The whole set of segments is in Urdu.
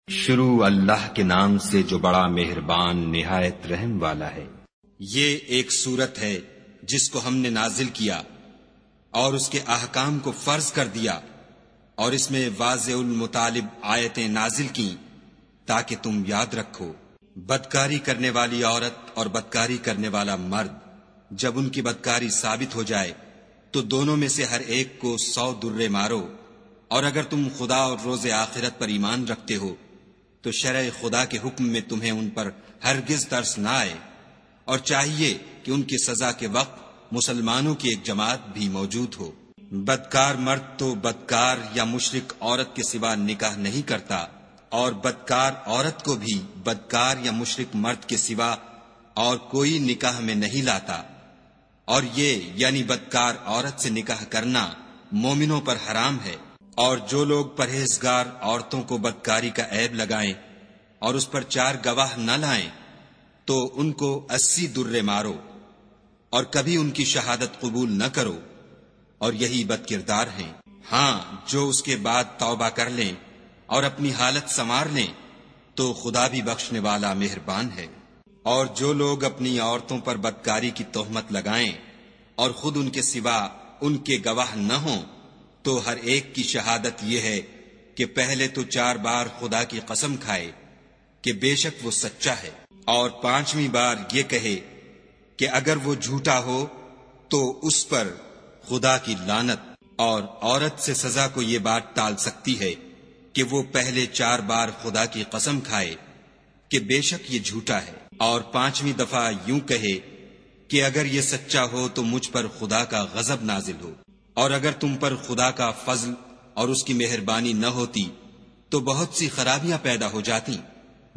شروع اللہ کے نام سے جو بڑا مہربان نہایت رحم والا ہے۔ یہ ایک سورت ہے جس کو ہم نے نازل کیا اور اس کے احکام کو فرض کر دیا، اور اس میں واضح المطالب آیتیں نازل کیں تاکہ تم یاد رکھو۔ بدکاری کرنے والی عورت اور بدکاری کرنے والا مرد جب ان کی بدکاری ثابت ہو جائے تو دونوں میں سے ہر ایک کو 100 درے مارو، اور اگر تم خدا اور روز آخرت پر ایمان رکھتے ہو تو شرع خدا کے حکم میں تمہیں ان پر ہرگز ترس نہ آئے، اور چاہیے کہ ان کی سزا کے وقت مسلمانوں کی ایک جماعت بھی موجود ہو۔ بدکار مرد تو بدکار یا مشرک عورت کے سوا نکاح نہیں کرتا، اور بدکار عورت کو بھی بدکار یا مشرک مرد کے سوا اور کوئی نکاح میں نہیں لاتا، اور یہ یعنی بدکار عورت سے نکاح کرنا مومنوں پر حرام ہے۔ اور جو لوگ پرہیزگار عورتوں کو بدکاری کا عیب لگائیں اور اس پر 4 گواہ نہ لائیں تو ان کو 80 درے مارو، اور کبھی ان کی شہادت قبول نہ کرو، اور یہی بد کردار ہیں۔ ہاں، جو اس کے بعد توبہ کر لیں اور اپنی حالت سنوار لیں تو خدا بھی بخشنے والا مہربان ہے۔ اور جو لوگ اپنی عورتوں پر بدکاری کی تہمت لگائیں اور خود ان کے سوا ان کے گواہ نہ ہوں تو ہر ایک کی شہادت یہ ہے کہ پہلے تو 4 بار خدا کی قسم کھائے کہ بے شک وہ سچا ہے، اور 5ویں بار یہ کہے کہ اگر وہ جھوٹا ہو تو اس پر خدا کی لعنت۔ اور عورت سے سزا کو یہ بات ٹال سکتی ہے کہ وہ پہلے 4 بار خدا کی قسم کھائے کہ بے شک یہ جھوٹا ہے، اور 5ویں دفعہ یوں کہے کہ اگر یہ سچا ہو تو مجھ پر خدا کا غضب نازل ہو۔ اور اگر تم پر خدا کا فضل اور اس کی مہربانی نہ ہوتی تو بہت سی خرابیاں پیدا ہو جاتی،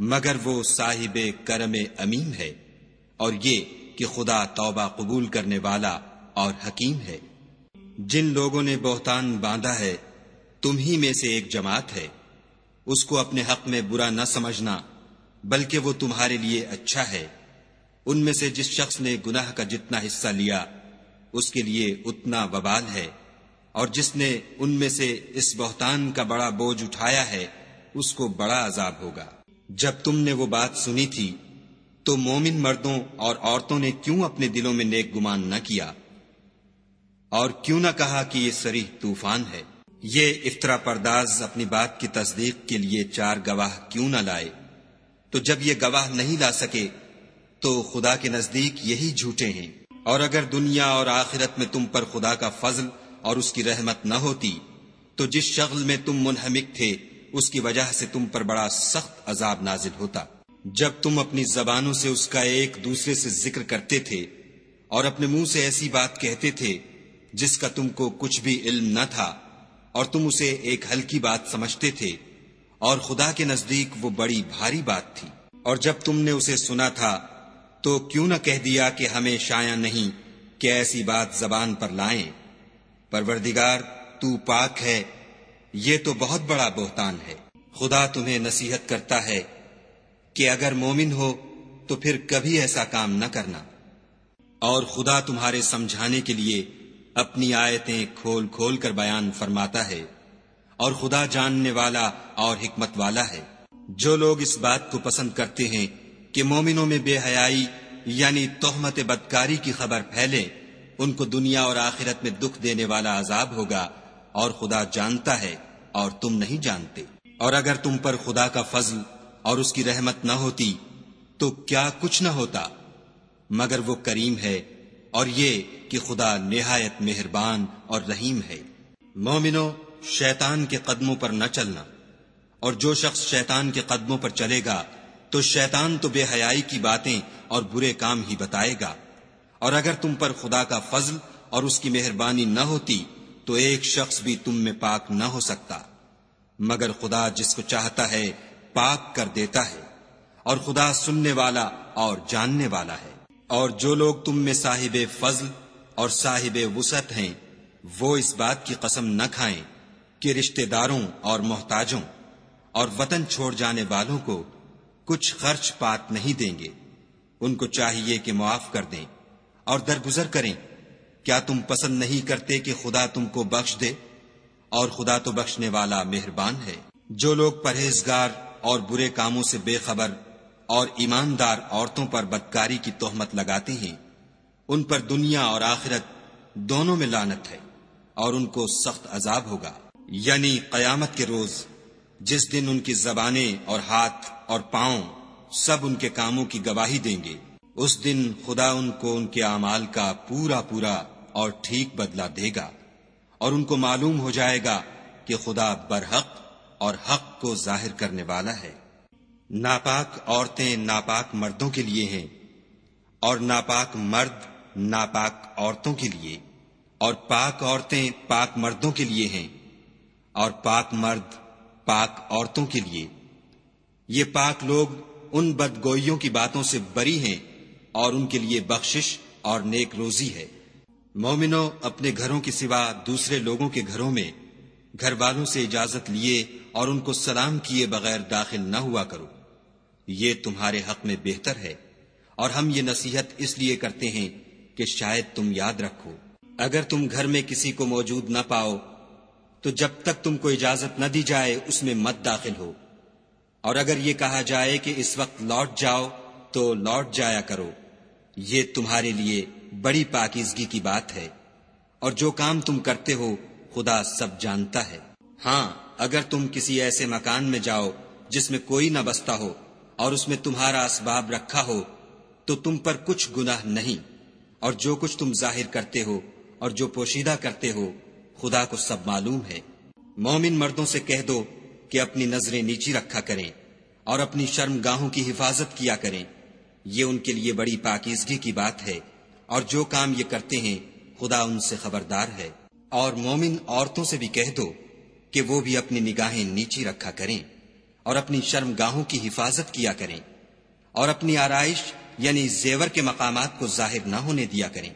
مگر وہ صاحب کرم امین ہے، اور یہ کہ خدا توبہ قبول کرنے والا اور حکیم ہے۔ جن لوگوں نے بہتان باندھا ہے تم ہی میں سے ایک جماعت ہے، اس کو اپنے حق میں برا نہ سمجھنا بلکہ وہ تمہارے لیے اچھا ہے۔ ان میں سے جس شخص نے گناہ کا جتنا حصہ لیا اس کے لیے اتنا وبال ہے، اور جس نے ان میں سے اس بہتان کا بڑا بوجھ اٹھایا ہے اس کو بڑا عذاب ہوگا۔ جب تم نے وہ بات سنی تھی تو مومن مردوں اور عورتوں نے کیوں اپنے دلوں میں نیک گمان نہ کیا، اور کیوں نہ کہا کہ یہ صریح طوفان ہے؟ یہ افطرا پرداز اپنی بات کی تصدیق کے لیے 4 گواہ کیوں نہ لائے؟ تو جب یہ گواہ نہیں لا سکے تو خدا کے نزدیک یہی جھوٹے ہیں۔ اور اگر دنیا اور آخرت میں تم پر خدا کا فضل اور اس کی رحمت نہ ہوتی تو جس شغل میں تم منہمک تھے اس کی وجہ سے تم پر بڑا سخت عذاب نازل ہوتا۔ جب تم اپنی زبانوں سے اس کا ایک دوسرے سے ذکر کرتے تھے اور اپنے منہ سے ایسی بات کہتے تھے جس کا تم کو کچھ بھی علم نہ تھا، اور تم اسے ایک ہلکی بات سمجھتے تھے، اور خدا کے نزدیک وہ بڑی بھاری بات تھی۔ اور جب تم نے اسے سنا تھا تو کیوں نہ کہہ دیا کہ ہمیں شایع نہیں کہ ایسی بات زبان پر لائیں؟ پروردگار تو پاک ہے، یہ تو بہت بڑا بہتان ہے۔ خدا تمہیں نصیحت کرتا ہے کہ اگر مومن ہو تو پھر کبھی ایسا کام نہ کرنا، اور خدا تمہارے سمجھانے کے لیے اپنی آیتیں کھول کھول کر بیان فرماتا ہے، اور خدا جاننے والا اور حکمت والا ہے۔ جو لوگ اس بات کو پسند کرتے ہیں کہ مومنوں میں بے حیائی یعنی تہمت بدکاری کی خبر پھیلے، ان کو دنیا اور آخرت میں دکھ دینے والا عذاب ہوگا، اور خدا جانتا ہے اور تم نہیں جانتے۔ اور اگر تم پر خدا کا فضل اور اس کی رحمت نہ ہوتی تو کیا کچھ نہ ہوتا، مگر وہ کریم ہے، اور یہ کہ خدا نہایت مہربان اور رحیم ہے۔ مومنو، شیطان کے قدموں پر نہ چلنا، اور جو شخص شیطان کے قدموں پر چلے گا تو شیطان تو بے حیائی کی باتیں اور برے کام ہی بتائے گا۔ اور اگر تم پر خدا کا فضل اور اس کی مہربانی نہ ہوتی تو ایک شخص بھی تم میں پاک نہ ہو سکتا، مگر خدا جس کو چاہتا ہے پاک کر دیتا ہے، اور خدا سننے والا اور جاننے والا ہے۔ اور جو لوگ تم میں صاحب فضل اور صاحب وسعت ہیں وہ اس بات کی قسم نہ کھائیں کہ رشتہ داروں اور محتاجوں اور وطن چھوڑ جانے والوں کو کچھ خرچ پات نہیں دیں گے۔ ان کو چاہیے کہ معاف کر دیں اور درگزر کریں۔ کیا تم پسند نہیں کرتے کہ خدا تم کو بخش دے؟ اور خدا تو بخشنے والا مہربان ہے۔ جو لوگ پرہیزگار اور برے کاموں سے بے خبر اور ایماندار عورتوں پر بدکاری کی تہمت لگاتے ہیں، ان پر دنیا اور آخرت دونوں میں لعنت ہے اور ان کو سخت عذاب ہوگا، یعنی قیامت کے روز جس دن ان کی زبانیں اور ہاتھ اور پاؤں سب ان کے کاموں کی گواہی دیں گے۔ اس دن خدا ان کو ان کے اعمال کا پورا پورا اور ٹھیک بدلہ دے گا، اور ان کو معلوم ہو جائے گا کہ خدا برحق اور حق کو ظاہر کرنے والا ہے۔ ناپاک عورتیں ناپاک مردوں کے لیے ہیں، اور ناپاک مرد ناپاک عورتوں کے لیے، اور پاک عورتیں پاک مردوں کے لیے ہیں، اور پاک مرد پاک عورتوں کے لیے۔ یہ پاک لوگ ان بدگوئیوں کی باتوں سے بری ہیں، اور ان کے لیے بخشش اور نیک روزی ہے۔ مومنو، اپنے گھروں کے سوا دوسرے لوگوں کے گھروں میں گھر والوں سے اجازت لیے اور ان کو سلام کیے بغیر داخل نہ ہوا کرو، یہ تمہارے حق میں بہتر ہے، اور ہم یہ نصیحت اس لیے کرتے ہیں کہ شاید تم یاد رکھو۔ اگر تم گھر میں کسی کو موجود نہ پاؤ تو جب تک تم کو اجازت نہ دی جائے اس میں مت داخل ہو، اور اگر یہ کہا جائے کہ اس وقت لوٹ جاؤ تو لوٹ جایا کرو، یہ تمہارے لیے بڑی پاکیزگی کی بات ہے، اور جو کام تم کرتے ہو خدا سب جانتا ہے۔ ہاں، اگر تم کسی ایسے مکان میں جاؤ جس میں کوئی نہ بستا ہو اور اس میں تمہارا اسباب رکھا ہو تو تم پر کچھ گناہ نہیں، اور جو کچھ تم ظاہر کرتے ہو اور جو پوشیدہ کرتے ہو خدا کو سب معلوم ہے۔ مومن مردوں سے کہہ دو کہ اپنی نظریں نیچی رکھا کریں اور اپنی شرم گاہوں کی حفاظت کیا کریں، یہ ان کے لیے بڑی پاکیزگی کی بات ہے، اور جو کام یہ کرتے ہیں خدا ان سے خبردار ہے۔ اور مومن عورتوں سے بھی کہہ دو کہ وہ بھی اپنی نگاہیں نیچی رکھا کریں اور اپنی شرم گاہوں کی حفاظت کیا کریں، اور اپنی آرائش یعنی زیور کے مقامات کو ظاہر نہ ہونے دیا کریں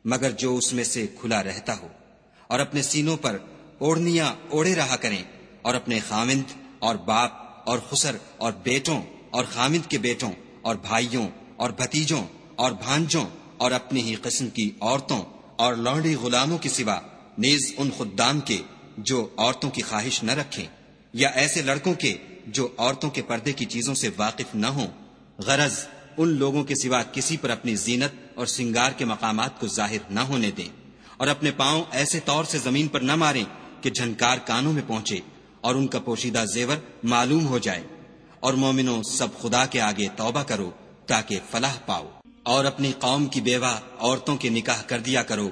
مگر جو اس میں سے کھلا رہتا ہو، اور اپنے سینوں پر اوڑھنیاں اوڑھے رہا کریں، اور اپنے خامند اور باپ اور خسر اور بیٹوں اور خامند کے بیٹوں اور بھائیوں اور بھتیجوں اور بھانجوں اور اپنی ہی قسم کی عورتوں اور لونڈی غلاموں کے سوا نیز ان خدام کے جو عورتوں کی خواہش نہ رکھیں، یا ایسے لڑکوں کے جو عورتوں کے پردے کی چیزوں سے واقف نہ ہوں، غرض ان لوگوں کے سوا کسی پر اپنی زینت اور سنگار کے مقامات کو ظاہر نہ ہونے دیں، اور اپنے پاؤں ایسے طور سے زمین پر نہ ماریں کہ جھنکار کانوں میں پہنچے اور ان کا پوشیدہ زیور معلوم ہو جائے۔ اور مومنوں، سب خدا کے آگے توبہ کرو تاکہ فلاح پاؤ، اور اپنی قوم کی بیوہ عورتوں کے نکاح کر دیا کرو،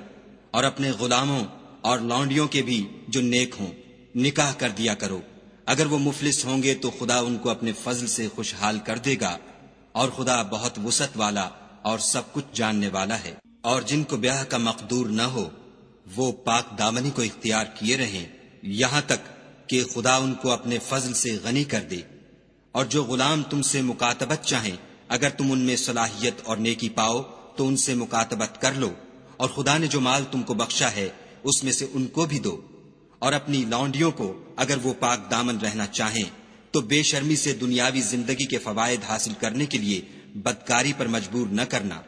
اور اپنے غلاموں اور لونڈیوں کے بھی جو نیک ہوں نکاح کر دیا کرو۔ اگر وہ مفلس ہوں گے تو خدا ان کو اپنے فضل سے خوشحال کر دے گا، اور خدا بہت وسعت والا اور سب کچھ جاننے والا ہے۔ اور جن کو بیاہ کا مقدور نہ ہو وہ پاک دامنی کو اختیار کیے رہیں یہاں تک کہ خدا ان کو اپنے فضل سے غنی کر دے۔ اور جو غلام تم سے مکاتبت چاہیں، اگر تم ان میں صلاحیت اور نیکی پاؤ تو ان سے مکاتبت کر لو، اور خدا نے جو مال تم کو بخشا ہے اس میں سے ان کو بھی دو۔ اور اپنی لونڈیوں کو اگر وہ پاک دامن رہنا چاہیں تو بے شرمی سے دنیاوی زندگی کے فوائد حاصل کرنے کے لیے بدکاری پر مجبور نہ کرنا،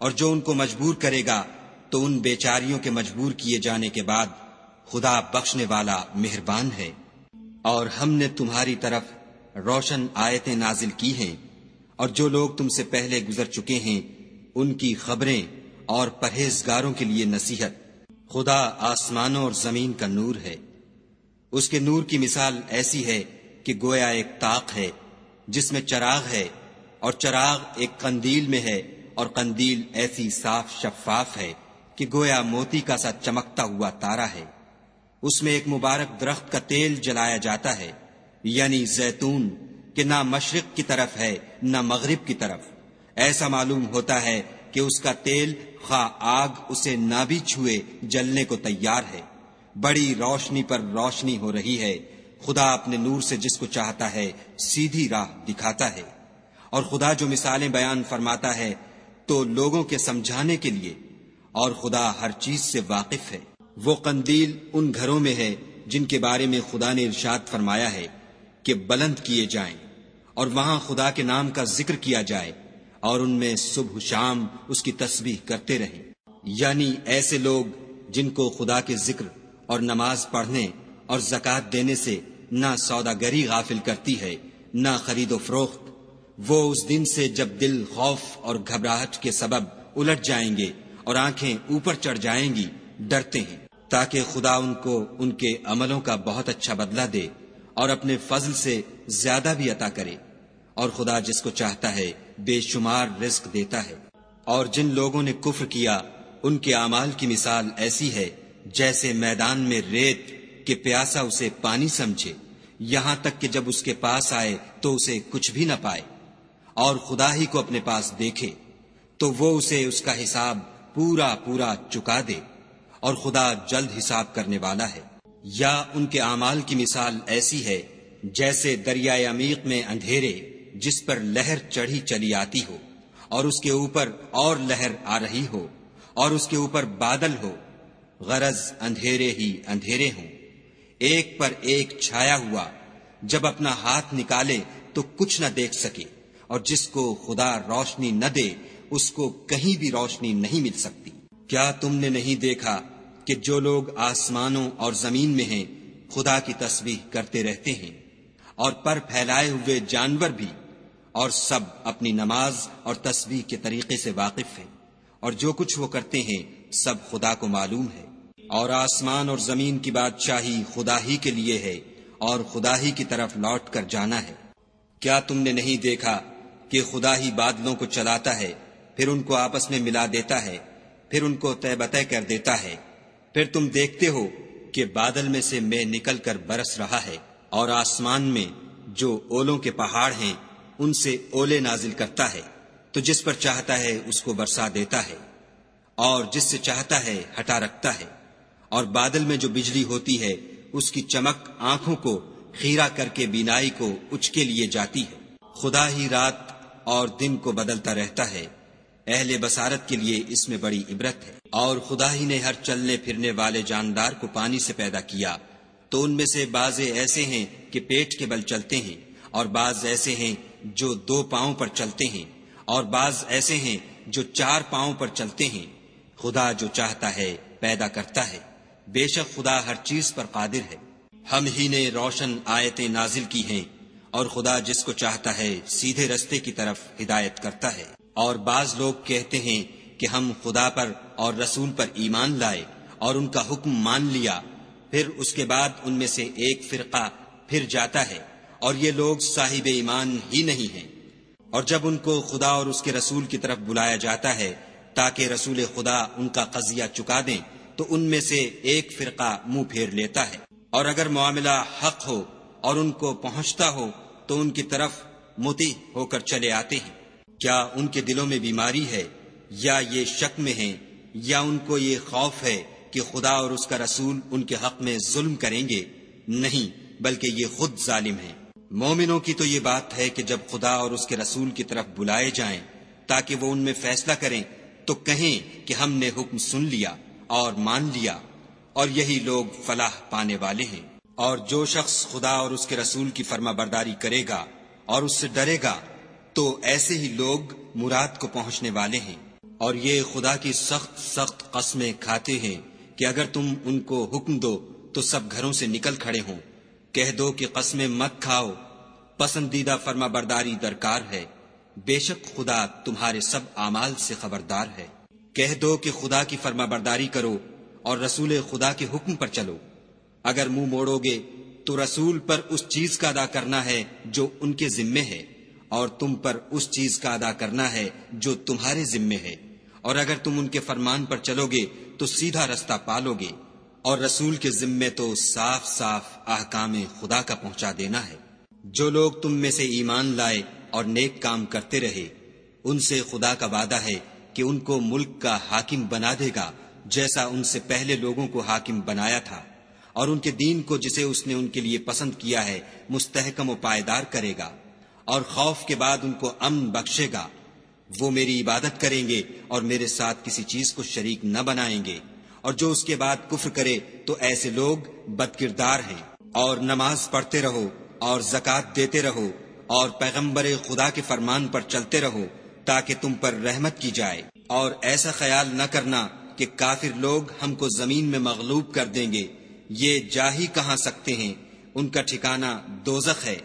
اور جو ان کو مجبور کرے گا تو ان بیچاریوں کے مجبور کیے جانے کے بعد خدا بخشنے والا مہربان ہے۔ اور ہم نے تمہاری طرف روشن آیتیں نازل کی ہیں، اور جو لوگ تم سے پہلے گزر چکے ہیں ان کی خبریں اور پرہیزگاروں کے لیے نصیحت۔ خدا آسمانوں اور زمین کا نور ہے، اس کے نور کی مثال ایسی ہے کہ گویا ایک طاق ہے جس میں چراغ ہے، اور چراغ ایک قندیل میں ہے، اور قندیل ایسی صاف شفاف ہے کہ گویا موتی کا سا چمکتا ہوا تارا ہے۔ اس میں ایک مبارک درخت کا تیل جلایا جاتا ہے، یعنی زیتون، کہ نہ مشرق کی طرف ہے نہ مغرب کی طرف۔ ایسا معلوم ہوتا ہے کہ اس کا تیل خواہ آگ اسے نہ بھی چھوئے جلنے کو تیار ہے۔ بڑی روشنی پر روشنی ہو رہی ہے، خدا اپنے نور سے جس کو چاہتا ہے سیدھی راہ دکھاتا ہے۔ اور خدا جو مثالیں بیان فرماتا ہے تو لوگوں کے سمجھانے کے لیے، اور خدا ہر چیز سے واقف ہے۔ وہ قندیل ان گھروں میں ہے جن کے بارے میں خدا نے ارشاد فرمایا ہے کہ بلند کیے جائیں، اور وہاں خدا کے نام کا ذکر کیا جائے، اور ان میں صبح شام اس کی تسبیح کرتے رہیں۔ یعنی ایسے لوگ جن کو خدا کے ذکر اور نماز پڑھنے اور زکوٰۃ دینے سے نہ سوداگری غافل کرتی ہے نہ خرید و فروخت۔ وہ اس دن سے جب دل خوف اور گھبراہٹ کے سبب الٹ جائیں گے اور آنکھیں اوپر چڑھ جائیں گی، ڈرتے ہیں، تاکہ خدا ان کو ان کے عملوں کا بہت اچھا بدلہ دے اور اپنے فضل سے زیادہ بھی عطا کرے۔ اور خدا جس کو چاہتا ہے بے شمار رزق دیتا ہے۔ اور جن لوگوں نے کفر کیا ان کے اعمال کی مثال ایسی ہے جیسے میدان میں ریت کہ پیاسا اسے پانی سمجھے، یہاں تک کہ جب اس کے پاس آئے تو اسے کچھ بھی نہ پائے، اور خدا ہی کو اپنے پاس دیکھے تو وہ اسے اس کا حساب پورا پورا چکا دے، اور خدا جلد حساب کرنے والا ہے۔ یا ان کے اعمال کی مثال ایسی ہے جیسے دریائے عمیق میں اندھیرے جس پر لہر چڑھی چلی آتی ہو، اور اس کے اوپر اور لہر آ رہی ہو، اور اس کے اوپر بادل ہو، غرض اندھیرے ہی اندھیرے ہوں، ایک پر ایک چھایا ہوا، جب اپنا ہاتھ نکالے تو کچھ نہ دیکھ سکے، اور جس کو خدا روشنی نہ دے اس کو کہیں بھی روشنی نہیں مل سکتی۔ کیا تم نے نہیں دیکھا کہ جو لوگ آسمانوں اور زمین میں ہیں خدا کی تسبیح کرتے رہتے ہیں، اور پر پھیلائے ہوئے جانور بھی، اور سب اپنی نماز اور تسبیح کے طریقے سے واقف ہیں، اور جو کچھ وہ کرتے ہیں سب خدا کو معلوم ہے۔ اور آسمان اور زمین کی بادشاہی خدا ہی کے لیے ہے، اور خدا ہی کی طرف لوٹ کر جانا ہے۔ کیا تم نے نہیں دیکھا کہ خدا ہی بادلوں کو چلاتا ہے، پھر ان کو آپس میں ملا دیتا ہے، پھر ان کو طے بطے کر دیتا ہے، پھر تم دیکھتے ہو کہ بادل میں سے مے نکل کر برس رہا ہے، اور آسمان میں جو اولوں کے پہاڑ ہیں ان سے اولے نازل کرتا ہے، تو جس پر چاہتا ہے اس کو برسا دیتا ہے، اور جس سے چاہتا ہے ہٹا رکھتا ہے۔ اور بادل میں جو بجلی ہوتی ہے اس کی چمک آنکھوں کو خیرہ کر کے بینائی کو اچکے لیے جاتی ہے۔ خدا ہی رات اور دن کو بدلتا رہتا ہے، اہل بصارت کے لیے اس میں بڑی عبرت ہے۔ اور خدا ہی نے ہر چلنے پھرنے والے جاندار کو پانی سے پیدا کیا، تو ان میں سے بعض ایسے ہیں کہ پیٹ کے بل چلتے ہیں، اور بعض ایسے ہیں جو 2 پاؤں پر چلتے ہیں، اور بعض ایسے ہیں جو 4 پاؤں پر چلتے ہیں۔ خدا جو چاہتا ہے پیدا کرتا ہے، بے شک خدا ہر چیز پر قادر ہے۔ ہم ہی نے روشن آیتیں نازل کی ہیں، اور خدا جس کو چاہتا ہے سیدھے رستے کی طرف ہدایت کرتا ہے۔ اور بعض لوگ کہتے ہیں کہ ہم خدا پر اور رسول پر ایمان لائے اور ان کا حکم مان لیا، پھر اس کے بعد ان میں سے ایک فرقہ پھر جاتا ہے، اور یہ لوگ صاحب ایمان ہی نہیں ہیں۔ اور جب ان کو خدا اور اس کے رسول کی طرف بلایا جاتا ہے تاکہ رسول خدا ان کا قضیہ چکا دیں، تو ان میں سے ایک فرقہ منہ پھیر لیتا ہے، اور اگر معاملہ حق ہو اور ان کو پہنچتا ہو تو ان کی طرف مطیع ہو کر چلے آتے ہیں۔ کیا ان کے دلوں میں بیماری ہے، یا یہ شک میں ہیں، یا ان کو یہ خوف ہے کہ خدا اور اس کا رسول ان کے حق میں ظلم کریں گے؟ نہیں، بلکہ یہ خود ظالم ہیں۔ مومنوں کی تو یہ بات ہے کہ جب خدا اور اس کے رسول کی طرف بلائے جائیں تاکہ وہ ان میں فیصلہ کریں تو کہیں کہ ہم نے حکم سن لیا اور مان لیا، اور یہی لوگ فلاح پانے والے ہیں۔ اور جو شخص خدا اور اس کے رسول کی فرما برداری کرے گا اور اس سے ڈرے گا تو ایسے ہی لوگ مراد کو پہنچنے والے ہیں۔ اور یہ خدا کی سخت سخت قسمیں کھاتے ہیں کہ اگر تم ان کو حکم دو تو سب گھروں سے نکل کھڑے ہوں۔ کہہ دو کہ قسمیں مت کھاؤ، پسندیدہ فرما برداری درکار ہے، بے شک خدا تمہارے سب اعمال سے خبردار ہے۔ کہہ دو کہ خدا کی فرما برداری کرو اور رسول خدا کے حکم پر چلو۔ اگر منہ موڑو گے تو رسول پر اس چیز کا ادا کرنا ہے جو ان کے ذمے ہے، اور تم پر اس چیز کا ادا کرنا ہے جو تمہارے ذمے ہے، اور اگر تم ان کے فرمان پر چلو گے تو سیدھا رستہ پالو گے۔ اور رسول کے ذمے تو صاف صاف احکام خدا کا پہنچا دینا ہے۔ جو لوگ تم میں سے ایمان لائے اور نیک کام کرتے رہے ان سے خدا کا وعدہ ہے کہ ان کو ملک کا حاکم بنا دے گا جیسا ان سے پہلے لوگوں کو حاکم بنایا تھا، اور ان کے دین کو جسے اس نے ان کے لیے پسند کیا ہے مستحکم و پائیدار کرے گا، اور خوف کے بعد ان کو امن بخشے گا۔ وہ میری عبادت کریں گے اور میرے ساتھ کسی چیز کو شریک نہ بنائیں گے، اور جو اس کے بعد کفر کرے تو ایسے لوگ بدکردار ہیں۔ اور نماز پڑھتے رہو اور زکوٰۃ دیتے رہو اور پیغمبر خدا کے فرمان پر چلتے رہو تاکہ تم پر رحمت کی جائے۔ اور ایسا خیال نہ کرنا کہ کافر لوگ ہم کو زمین میں مغلوب کر دیں گے، یہ جا ہی کہاں سکتے ہیں، ان کا ٹھکانہ دوزخ ہے،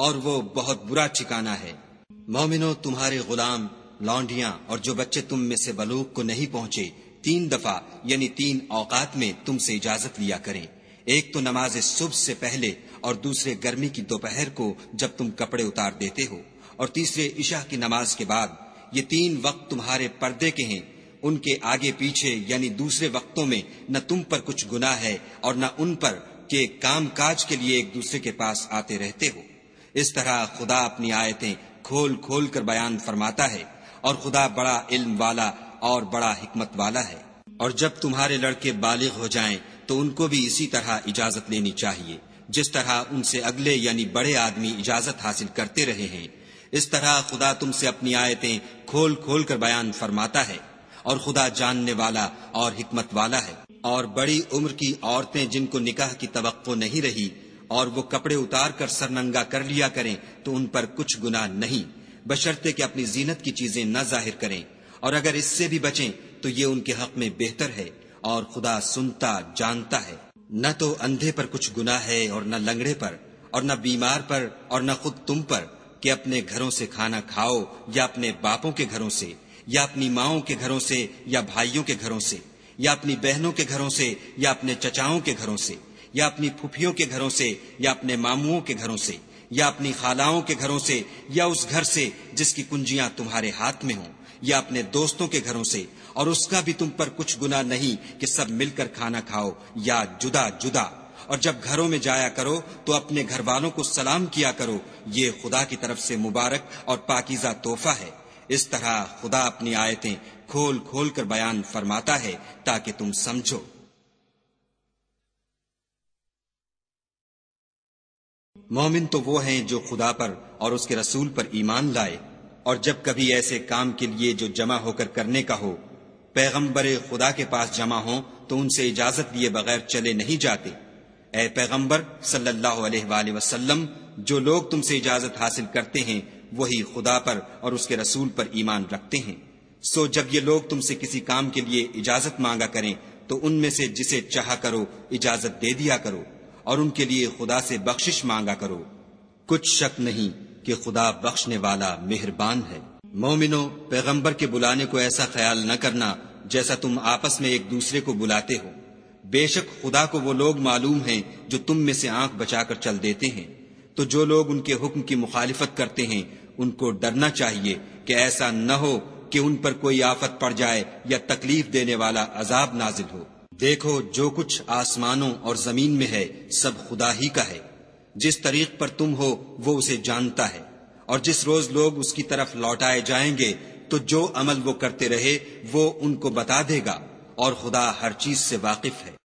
اور وہ بہت برا ٹھکانہ ہے۔ مومنو، تمہارے غلام، لونڈیاں اور جو بچے تم میں سے بلوغ کو نہیں پہنچے 3 دفعہ یعنی 3 اوقات میں تم سے اجازت لیا کریں، ایک تو نماز صبح سے پہلے، اور دوسرے گرمی کی دوپہر کو جب تم کپڑے اتار دیتے ہو، اور تیسرے عشاء کی نماز کے بعد۔ یہ 3 وقت تمہارے پردے کے ہیں، ان کے آگے پیچھے یعنی دوسرے وقتوں میں نہ تم پر کچھ گناہ ہے اور نہ ان پر کہ کام کاج کے لیے ایک دوسرے کے پاس آتے رہتے ہو۔ اس طرح خدا اپنی آیتیں کھول کھول کر بیان فرماتا ہے، اور خدا بڑا علم والا اور بڑا حکمت والا ہے۔ اور جب تمہارے لڑکے بالغ ہو جائیں تو ان کو بھی اسی طرح اجازت لینی چاہیے جس طرح ان سے اگلے یعنی بڑے آدمی اجازت حاصل کرتے رہے ہیں۔ اس طرح خدا تم سے اپنی آیتیں کھول کھول کر بیان فرماتا ہے، اور خدا جاننے والا اور حکمت والا ہے۔ اور بڑی عمر کی عورتیں جن کو نکاح کی توقع نہیں رہی اور وہ کپڑے اتار کر سرننگا کر لیا کریں تو ان پر کچھ گناہ نہیں، بشرطے کہ اپنی زینت کی چیزیں نہ ظاہر کریں، اور اگر اس سے بھی بچیں تو یہ ان کے حق میں بہتر ہے، اور خدا سنتا جانتا ہے۔ نہ تو اندھے پر کچھ گناہ ہے اور نہ لنگڑے پر اور نہ بیمار پر اور نہ خود تم پر کہ اپنے گھروں سے کھانا کھاؤ، یا اپنے باپوں کے گھروں سے، یا اپنی ماؤں کے گھروں سے، یا بھائیوں کے گھروں سے، یا اپنی بہنوں کے گھروں سے، یا اپنے چچاؤں کے گھروں سے، یا اپنی پھپھیوں کے گھروں سے، یا اپنے ماموؤں کے گھروں سے، یا اپنی خالاؤں کے گھروں سے، یا اس گھر سے جس کی کنجیاں تمہارے ہاتھ میں ہوں، یا اپنے دوستوں کے گھروں سے، اور اس کا بھی تم پر کچھ گناہ نہیں کہ سب مل کر کھانا کھاؤ یا جدا جدا۔ اور جب گھروں میں جایا کرو تو اپنے گھر والوں کو سلام کیا کرو، یہ خدا کی طرف سے مبارک اور پاکیزہ تحفہ ہے۔ اس طرح خدا اپنی آیتیں کھول کھول کر بیان فرماتا ہے تاکہ تم سمجھو۔ مومن تو وہ ہیں جو خدا پر اور اس کے رسول پر ایمان لائے، اور جب کبھی ایسے کام کے لیے جو جمع ہو کر کرنے کا ہو پیغمبر خدا کے پاس جمع ہوں تو ان سے اجازت لیے بغیر چلے نہیں جاتے۔ اے پیغمبر صلی اللہ علیہ وآلہ وسلم، جو لوگ تم سے اجازت حاصل کرتے ہیں وہی خدا پر اور اس کے رسول پر ایمان رکھتے ہیں۔ سو جب یہ لوگ تم سے کسی کام کے لیے اجازت مانگا کریں تو ان میں سے جسے چاہا کرو اجازت دے دیا کرو، اور ان کے لیے خدا سے بخشش مانگا کرو، کچھ شک نہیں کہ خدا بخشنے والا مہربان ہے۔ مومنو، پیغمبر کے بلانے کو ایسا خیال نہ کرنا جیسا تم آپس میں ایک دوسرے کو بلاتے ہو، بے شک خدا کو وہ لوگ معلوم ہیں جو تم میں سے آنکھ بچا کر چل دیتے ہیں۔ تو جو لوگ ان کے حکم کی مخالفت کرتے ہیں ان کو ڈرنا چاہیے کہ ایسا نہ ہو کہ ان پر کوئی آفت پڑ جائے یا تکلیف دینے والا عذاب نازل ہو۔ دیکھو، جو کچھ آسمانوں اور زمین میں ہے سب خدا ہی کا ہے، جس طریق پر تم ہو وہ اسے جانتا ہے، اور جس روز لوگ اس کی طرف لوٹائے جائیں گے تو جو عمل وہ کرتے رہے وہ ان کو بتا دے گا، اور خدا ہر چیز سے واقف ہے۔